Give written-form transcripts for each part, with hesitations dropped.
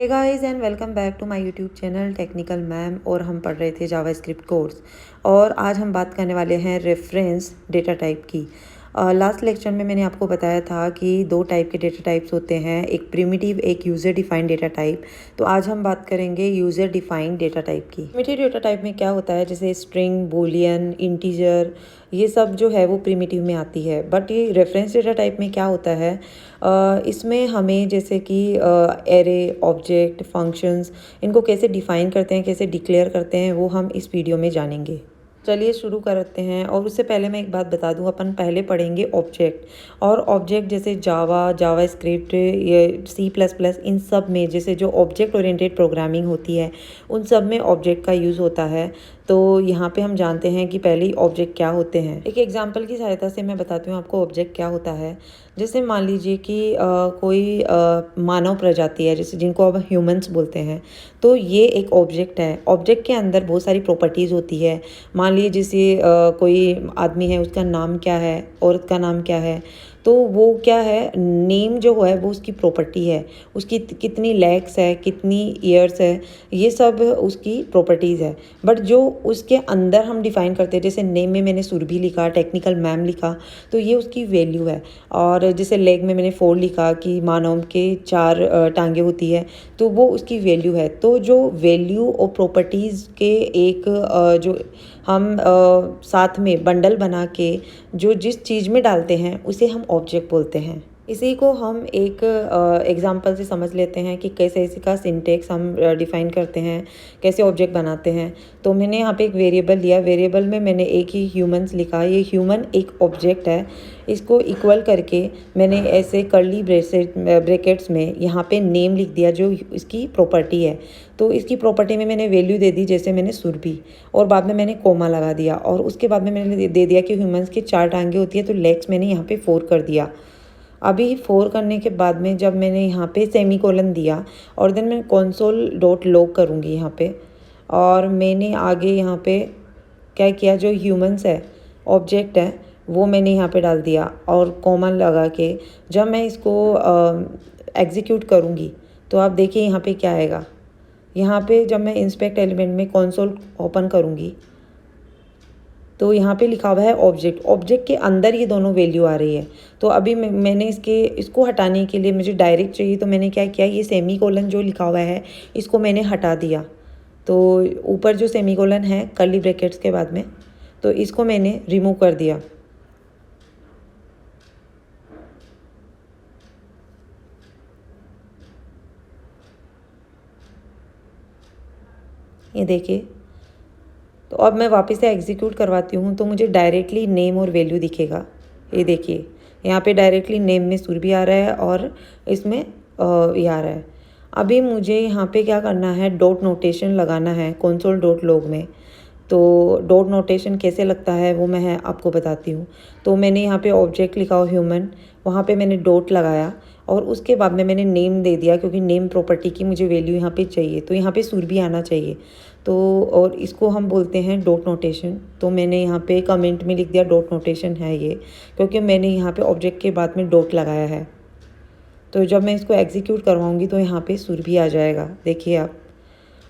Hey guys and welcome back to my YouTube channel technical ma'am. और हम पढ़ रहे थे जावास्क्रिप्ट कोर्स और आज हम बात करने वाले हैं रेफरेंस डेटा टाइप की। लास्ट लेक्चर में मैंने आपको बताया था कि दो टाइप के डेटा टाइप्स होते हैं, एक प्रिमिटिव एक यूज़र डिफाइंड डेटा टाइप। तो आज हम बात करेंगे यूज़र डिफाइंड डेटा टाइप की। प्रिमिटिव डेटा टाइप में क्या होता है, जैसे स्ट्रिंग, बूलियन, इंटीजर, ये सब जो है वो प्रिमिटिव में आती है। बट ये रेफरेंस डेटा टाइप में क्या होता है, इसमें हमें जैसे कि एरे, ऑब्जेक्ट, फंक्शंस, इनको कैसे डिफ़ाइन करते हैं, कैसे डिक्लेयर करते हैं, वो हम इस वीडियो में जानेंगे। चलिए शुरू करते हैं। और उससे पहले मैं एक बात बता दूं, अपन पहले पढ़ेंगे ऑब्जेक्ट। और ऑब्जेक्ट जैसे जावा स्क्रिप्ट, ये C++, इन सब में जैसे जो ऑब्जेक्ट ओरिएंटेड प्रोग्रामिंग होती है उन सब में ऑब्जेक्ट का यूज़ होता है। तो यहाँ पे हम जानते हैं कि पहले ही ऑब्जेक्ट क्या होते हैं। एक एग्जांपल की सहायता से मैं बताती हूँ आपको ऑब्जेक्ट क्या होता है। जैसे मान लीजिए कि कोई मानव प्रजाति है, जैसे जिनको अब ह्यूमंस बोलते हैं, तो ये एक ऑब्जेक्ट है। ऑब्जेक्ट के अंदर बहुत सारी प्रॉपर्टीज़ होती है। मान लीजिए जैसे कोई आदमी है, उसका नाम क्या है, औरत का नाम क्या है, तो वो क्या है, नेम जो है वो उसकी प्रॉपर्टी है। उसकी कितनी लेग्स है, कितनी ईयर्स है, ये सब उसकी प्रॉपर्टीज़ है। बट जो उसके अंदर हम डिफ़ाइन करते हैं, जैसे नेम में मैंने सुरभि लिखा, टेक्निकल मैम लिखा, तो ये उसकी वैल्यू है। और जैसे लेग में मैंने 4 लिखा कि मानव के 4 टांगें होती है, तो वो उसकी वैल्यू है। तो जो वैल्यू और प्रॉपर्टीज़ के एक जो हम साथ में बंडल बना के जो जिस चीज़ में डालते हैं उसे हम ऑब्जेक्ट बोलते हैं। इसी को हम एक एग्जांपल से समझ लेते हैं कि कैसे इसका सिंटेक्स हम डिफ़ाइन करते हैं, कैसे ऑब्जेक्ट बनाते हैं। तो मैंने यहाँ पे एक वेरिएबल लिया, वेरिएबल में मैंने एक ही ह्यूमंस लिखा। ये ह्यूमन एक ऑब्जेक्ट है। इसको इक्वल करके मैंने ऐसे कर्ली ब्रैकेट्स में यहाँ पे नेम लिख दिया जो इसकी प्रॉपर्टी है। तो इसकी प्रॉपर्टी में मैंने वैल्यू दे दी, जैसे मैंने सुरभि, और बाद में मैंने कोमा लगा दिया। और उसके बाद में मैंने दे दिया कि ह्यूमंस की 4 टांगें होती है, तो लेग्स मैंने यहाँ पे 4 कर दिया। अभी 4 करने के बाद में जब मैंने यहाँ पे सेमीकोलन दिया और देन मैं कंसोल डॉट लॉग करूँगी यहाँ पे, और मैंने आगे यहाँ पे क्या किया, जो ह्यूमंस है ऑब्जेक्ट है वो मैंने यहाँ पे डाल दिया और कॉमा लगा के जब मैं इसको एग्जीक्यूट करूँगी तो आप देखिए यहाँ पे क्या आएगा। यहाँ पे जब मैं इंस्पेक्ट एलिमेंट में कंसोल ओपन करूँगी तो यहाँ पे लिखा हुआ है ऑब्जेक्ट। ऑब्जेक्ट के अंदर ये दोनों वैल्यू आ रही है। तो अभी मैंने इसको हटाने के लिए मुझे डायरेक्ट चाहिए, तो मैंने क्या किया, ये सेमीकोलन जो लिखा हुआ है इसको मैंने हटा दिया। तो ऊपर जो सेमीकोलन है कर्ली ब्रैकेट्स के बाद में, तो इसको मैंने रिमूव कर दिया। ये देखिए, तो अब मैं वापस से एग्जीक्यूट करवाती हूँ तो मुझे डायरेक्टली नेम और वैल्यू दिखेगा। ये देखिए, यहाँ पे डायरेक्टली नेम में सुरभि आ रहा है और इसमें ये आ रहा है। अभी मुझे यहाँ पे क्या करना है, डॉट नोटेशन लगाना है कंसोल डॉट लॉग में। तो डॉट नोटेशन कैसे लगता है वो मैं आपको बताती हूँ। तो मैंने यहाँ पे ऑब्जेक्ट लिखा हो ह्यूमन, वहाँ पे मैंने डॉट लगाया और उसके बाद में मैंने नेम दे दिया, क्योंकि नेम प्रॉपर्टी की मुझे वैल्यू यहाँ पे चाहिए, तो यहाँ पे सुरभि आना चाहिए। तो और इसको हम बोलते हैं डॉट नोटेशन। तो मैंने यहाँ पे कमेंट में लिख दिया डॉट नोटेशन है ये, क्योंकि मैंने यहाँ पे ऑब्जेक्ट के बाद में डॉट लगाया है। तो जब मैं इसको एग्जीक्यूट करवाऊँगी तो यहाँ पे सुरभि आ जाएगा, देखिए आप।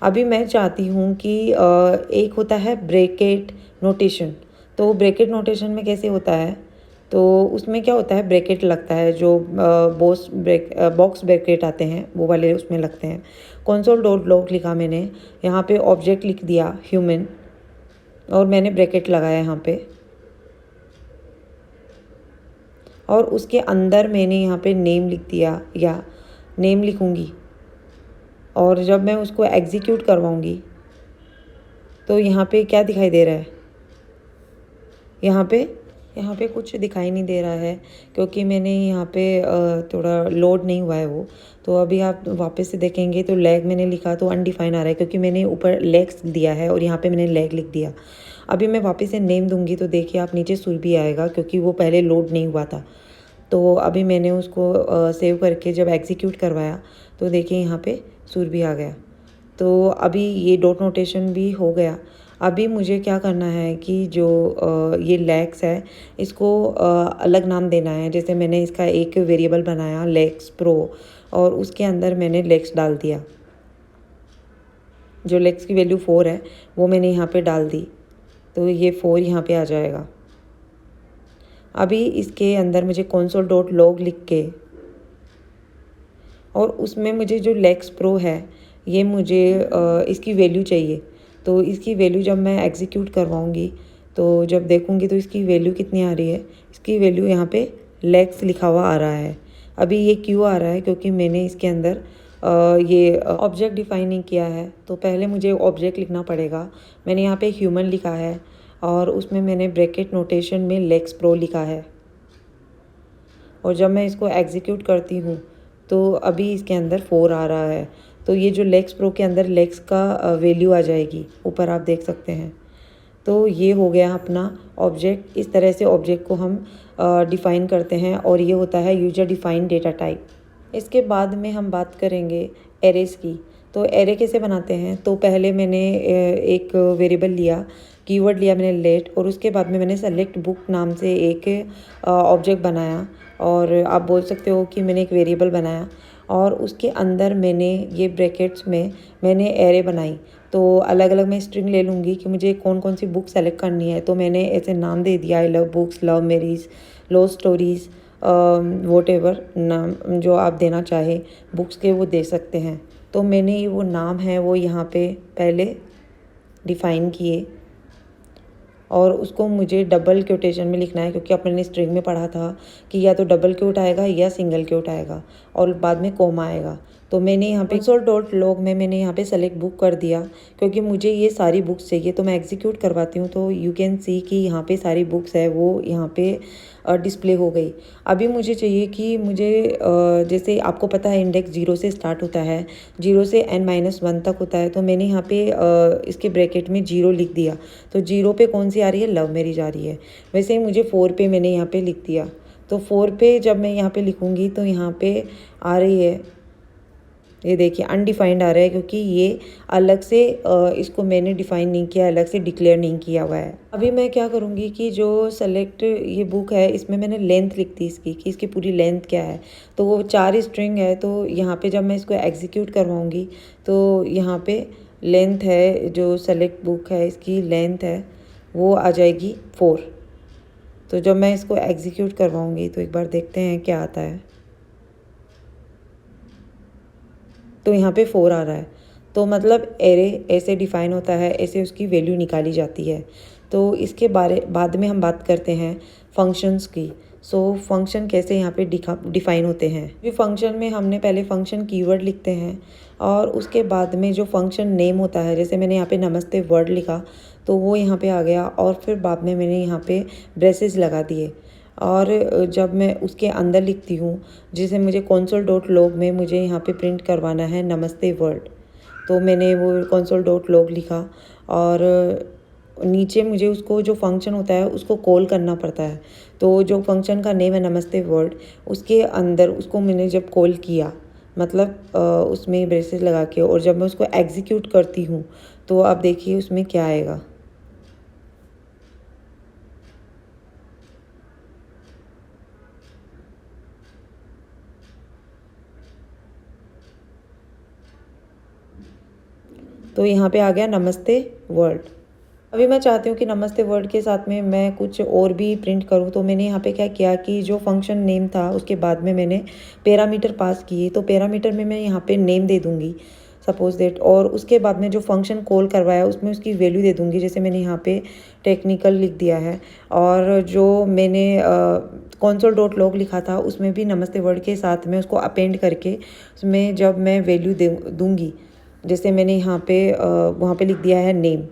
अभी मैं चाहती हूँ कि एक होता है ब्रैकेट नोटेशन। तो ब्रैकेट नोटेशन में कैसे होता है, तो उसमें क्या होता है, ब्रैकेट लगता है, जो बॉक्स ब्रैकेट आते हैं वो वाले उसमें लगते हैं। कंसोल डॉट लॉग लिखा मैंने, यहाँ पे ऑब्जेक्ट लिख दिया ह्यूमन और मैंने ब्रैकेट लगाया यहाँ पे, और उसके अंदर मैंने यहाँ पे नेम लिख दिया या नेम लिखूँगी। और जब मैं उसको एग्जीक्यूट करवाऊँगी तो यहाँ पे क्या दिखाई दे रहा है, यहाँ पे कुछ दिखाई नहीं दे रहा है, क्योंकि मैंने यहाँ पे थोड़ा लोड नहीं हुआ है वो। तो अभी आप वापस से देखेंगे तो लेग मैंने लिखा तो अनडिफाइन आ रहा है, क्योंकि मैंने ऊपर लेग्स दिया है और यहाँ पे मैंने लेग लिख दिया। अभी मैं वापस से नेम दूंगी तो देखिए आप, नीचे सुरभि आएगा, क्योंकि वो पहले लोड नहीं हुआ था। तो अभी मैंने उसको सेव करके जब एग्जीक्यूट करवाया तो देखिए यहाँ पे सुरभि आ गया। तो अभी ये डॉट नोटेशन भी हो गया। अभी मुझे क्या करना है कि जो ये लेग्स है इसको अलग नाम देना है। जैसे मैंने इसका एक वेरिएबल बनाया लेग्स प्रो, और उसके अंदर मैंने लेग्स डाल दिया। जो लेग्स की वैल्यू 4 है वो मैंने यहाँ पे डाल दी, तो ये 4 यहाँ पे आ जाएगा। अभी इसके अंदर मुझे कंसोल डॉट लॉग लिख के और उसमें मुझे जो लेग्स प्रो है ये मुझे इसकी वैल्यू चाहिए। तो इसकी वैल्यू जब मैं एग्जीक्यूट करवाऊँगी तो जब देखूँगी तो इसकी वैल्यू कितनी आ रही है, इसकी वैल्यू यहाँ पे लेग्स लिखा हुआ आ रहा है। अभी ये क्यों आ रहा है, क्योंकि मैंने इसके अंदर ये ऑब्जेक्ट डिफाइन नहीं किया है। तो पहले मुझे ऑब्जेक्ट लिखना पड़ेगा। मैंने यहाँ पे ह्यूमन लिखा है और उसमें मैंने ब्रैकेट नोटेशन में लेग्स प्रो लिखा है। और जब मैं इसको एग्जीक्यूट करती हूँ तो अभी इसके अंदर 4 आ रहा है। तो ये जो लेग्स प्रो के अंदर लेग्स का वैल्यू आ जाएगी, ऊपर आप देख सकते हैं। तो ये हो गया अपना ऑब्जेक्ट। इस तरह से ऑब्जेक्ट को हम डिफ़ाइन करते हैं और ये होता है यूजर डिफाइंड डेटा टाइप। इसके बाद में हम बात करेंगे एरेस की। तो एरे कैसे बनाते हैं, तो पहले मैंने एक वेरिएबल लिया, कीवर्ड लिया मैंने लेट, और उसके बाद में मैंने सेलेक्ट बुक नाम से एक ऑब्जेक्ट बनाया, और आप बोल सकते हो कि मैंने एक वेरिएबल बनाया, और उसके अंदर मैंने ये ब्रैकेट्स में मैंने एरे बनाई। तो अलग अलग मैं स्ट्रिंग ले लूँगी कि मुझे कौन कौन सी बुक सेलेक्ट करनी है। तो मैंने ऐसे नाम दे दिया, I love books, love marries, love stories, whatever नाम जो आप देना चाहे बुक्स के वो दे सकते हैं। तो मैंने वो नाम है वो यहाँ पे पहले डिफ़ाइन किए और उसको मुझे डबल क्योटेशन में लिखना है, क्योंकि अपने स्ट्रिंग में पढ़ा था कि या तो डबल क्योट आएगा या सिंगल क्योट आएगा और बाद में कोमा आएगा। तो मैंने यहाँ पे कंसोल डॉट लॉग में मैंने यहाँ पे सेलेक्ट बुक कर दिया, क्योंकि मुझे ये सारी बुक्स चाहिए। तो मैं एग्जीक्यूट करवाती हूँ तो यू कैन सी कि यहाँ पे सारी बुक्स है वो यहाँ पे डिस्प्ले हो गई। अभी मुझे चाहिए कि मुझे जैसे आपको पता है इंडेक्स 0 से स्टार्ट होता है, 0 से n-1 तक होता है। तो मैंने यहाँ पे इसके ब्रैकेट में 0 लिख दिया। तो 0 पे कौन सी आ रही है, लव मेरीज आ रही है। वैसे ही मुझे 4 पे मैंने यहाँ पे लिख दिया। तो 4 पे जब मैं यहाँ पे लिखूँगी तो यहाँ पे आ रही है, ये देखिए अनडिफाइंड आ रहा है, क्योंकि ये अलग से इसको मैंने डिफ़ाइन नहीं किया, अलग से डिक्लेयर नहीं किया हुआ है। अभी मैं क्या करूँगी कि जो सेलेक्ट ये बुक है इसमें मैंने लेंथ लिख दी इसकी कि इसकी पूरी लेंथ क्या है। तो वो 4 स्ट्रिंग है। तो यहाँ पे जब मैं इसको एग्जीक्यूट करवाऊँगी तो यहाँ पे लेंथ है, जो सेलेक्ट बुक है इसकी लेंथ है वो आ जाएगी 4। तो जब मैं इसको एग्जीक्यूट करवाऊँगी तो एक बार देखते हैं क्या आता है। तो यहाँ पे 4 आ रहा है। तो मतलब एरे ऐसे डिफ़ाइन होता है, ऐसे उसकी वैल्यू निकाली जाती है। तो इसके बाद में हम बात करते हैं फंक्शंस की। सो फंक्शन कैसे यहाँ पे डिफ़ाइन होते हैं। ये फंक्शन में हमने पहले फंक्शन कीवर्ड लिखते हैं और उसके बाद में जो फंक्शन नेम होता है, जैसे मैंने यहाँ पे नमस्ते वर्ड लिखा तो वो यहाँ पे आ गया, और फिर बाद में मैंने यहाँ पे ब्रेसेस लगा दिए। और जब मैं उसके अंदर लिखती हूँ, जिसे मुझे कंसोल डॉट लॉग में मुझे यहाँ पे प्रिंट करवाना है नमस्ते वर्ड, तो मैंने वो कंसोल डॉट लॉग लिखा और नीचे मुझे उसको जो फंक्शन होता है उसको कॉल करना पड़ता है। तो जो फंक्शन का नेम है नमस्ते वर्ड, उसके अंदर उसको मैंने जब कॉल किया, मतलब उसमें ब्रेसेस लगा के, और जब मैं उसको एग्जीक्यूट करती हूँ तो आप देखिए उसमें क्या आएगा। तो यहाँ पे आ गया नमस्ते वर्ल्ड। अभी मैं चाहती हूँ कि नमस्ते वर्ल्ड के साथ में मैं कुछ और भी प्रिंट करूँ। तो मैंने यहाँ पे क्या किया कि जो फंक्शन नेम था उसके बाद में मैंने पैरामीटर पास किए। तो पैरामीटर में मैं यहाँ पे नेम दे दूँगी सपोज दैट, और उसके बाद में जो फंक्शन कॉल करवाया उसमें उसकी वैल्यू दे दूँगी। जैसे मैंने यहाँ पे टेक्निकल लिख दिया है, और जो मैंने कंसोल डॉट लॉग लिखा था उसमें भी नमस्ते वर्ल्ड के साथ में उसको अपेंड करके उसमें जब मैं वैल्यू दूँगी, जैसे मैंने यहाँ पे वहाँ पे लिख दिया है नेम।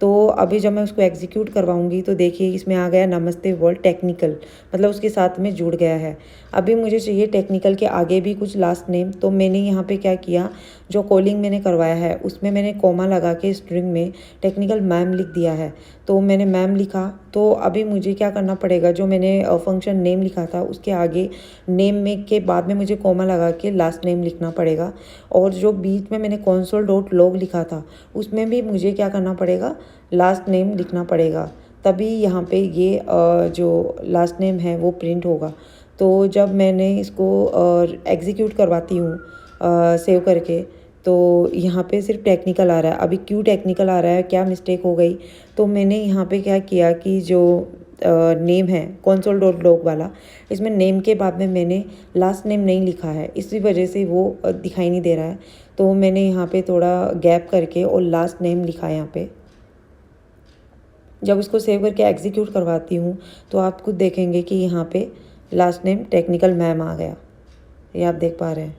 तो अभी जब मैं उसको एग्जीक्यूट करवाऊँगी तो देखिए इसमें आ गया नमस्ते वर्ल्ड टेक्निकल, मतलब उसके साथ में जुड़ गया है। अभी मुझे चाहिए टेक्निकल के आगे भी कुछ लास्ट नेम। तो मैंने यहाँ पे क्या किया, जो कॉलिंग मैंने करवाया है उसमें मैंने कोमा लगा के स्ट्रिंग में टेक्निकल मैम लिख दिया है। तो मैंने मैम लिखा। तो अभी मुझे क्या करना पड़ेगा, जो मैंने फंक्शन नेम लिखा था उसके आगे नेम में के बाद में मुझे कोमा लगा के लास्ट नेम लिखना पड़ेगा, और जो बीच में मैंने कंसोल डॉट लॉग लिखा था उसमें भी मुझे क्या करना पड़ेगा, लास्ट नेम लिखना पड़ेगा। तभी यहाँ पे ये जो लास्ट नेम है वो प्रिंट होगा। तो जब मैंने इसको एग्जीक्यूट करवाती हूँ सेव करके, तो यहाँ पे सिर्फ टेक्निकल आ रहा है। अभी क्यों टेक्निकल आ रहा है, क्या मिस्टेक हो गई, तो मैंने यहाँ पे क्या किया कि जो नेम है console.log वाला, इसमें नेम के बाद में मैंने लास्ट नेम नहीं लिखा है, इसी वजह से वो दिखाई नहीं दे रहा है। तो मैंने यहाँ पे थोड़ा गैप करके और लास्ट नेम लिखा है यहाँ पे। जब इसको सेव करके एग्जीक्यूट करवाती हूँ तो आप खुद देखेंगे कि यहाँ पे लास्ट नेम टेक्निकल मैम आ गया, ये आप देख पा रहे हैं।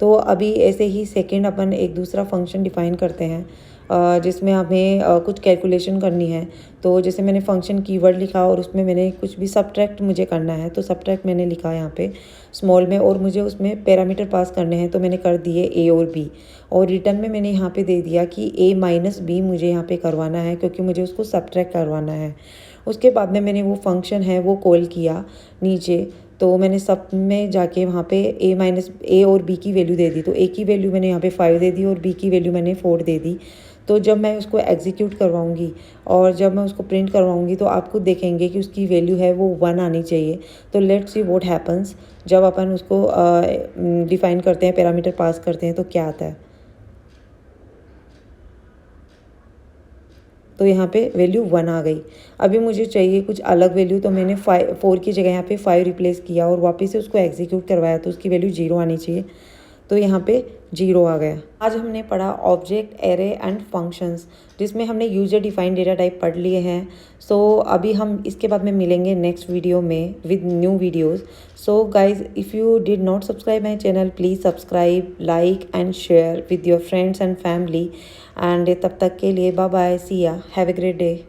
तो अभी ऐसे ही सेकंड अपन एक दूसरा फंक्शन डिफाइन करते हैं जिसमें हमें कुछ कैलकुलेशन करनी है। तो जैसे मैंने फंक्शन कीवर्ड लिखा और उसमें मैंने कुछ भी सब्ट्रैक्ट मुझे करना है, तो सब्ट्रैक्ट मैंने लिखा यहाँ पे स्मॉल में, और मुझे उसमें पैरामीटर पास करने हैं, तो मैंने कर दिए ए और बी, और रिटर्न में मैंने यहाँ पे दे दिया कि ए माइनस बी मुझे यहाँ पे करवाना है, क्योंकि मुझे उसको सब्ट्रैक्ट करवाना है। उसके बाद में मैंने वो फंक्शन है वो कॉल किया नीचे, तो मैंने सब में जाके वहाँ पे ए और बी की वैल्यू दे दी। तो ए की वैल्यू मैंने यहाँ पे 5 दे दी और बी की वैल्यू मैंने 4 दे दी। तो जब मैं उसको एग्जीक्यूट करवाऊँगी और जब मैं उसको प्रिंट करवाऊँगी तो आप खुद देखेंगे कि उसकी वैल्यू है वो 1 आनी चाहिए। तो लेट्स सी व्हाट हैपन्स जब अपन उसको डिफाइन करते हैं, पैरामीटर पास करते हैं, तो क्या आता है। तो यहाँ पे वैल्यू 1 आ गई। अभी मुझे चाहिए कुछ अलग वैल्यू, तो मैंने 4 की जगह यहाँ पे 5 रिप्लेस किया और वापस से उसको एग्जीक्यूट करवाया, तो उसकी वैल्यू 0 आनी चाहिए। तो यहाँ पे 0 आ गया। आज हमने पढ़ा ऑब्जेक्ट, एरे एंड फंक्शंस, जिसमें हमने यूजर डिफाइंड डेटा टाइप पढ़ लिए हैं। सो अभी हम इसके बाद में मिलेंगे नेक्स्ट वीडियो में with new videos. So guys, if you did not subscribe my channel, please subscribe, like and share with your friends and family. And तब तक के लिए बाय बाय, सी या, हैव ए ग्रेट डे।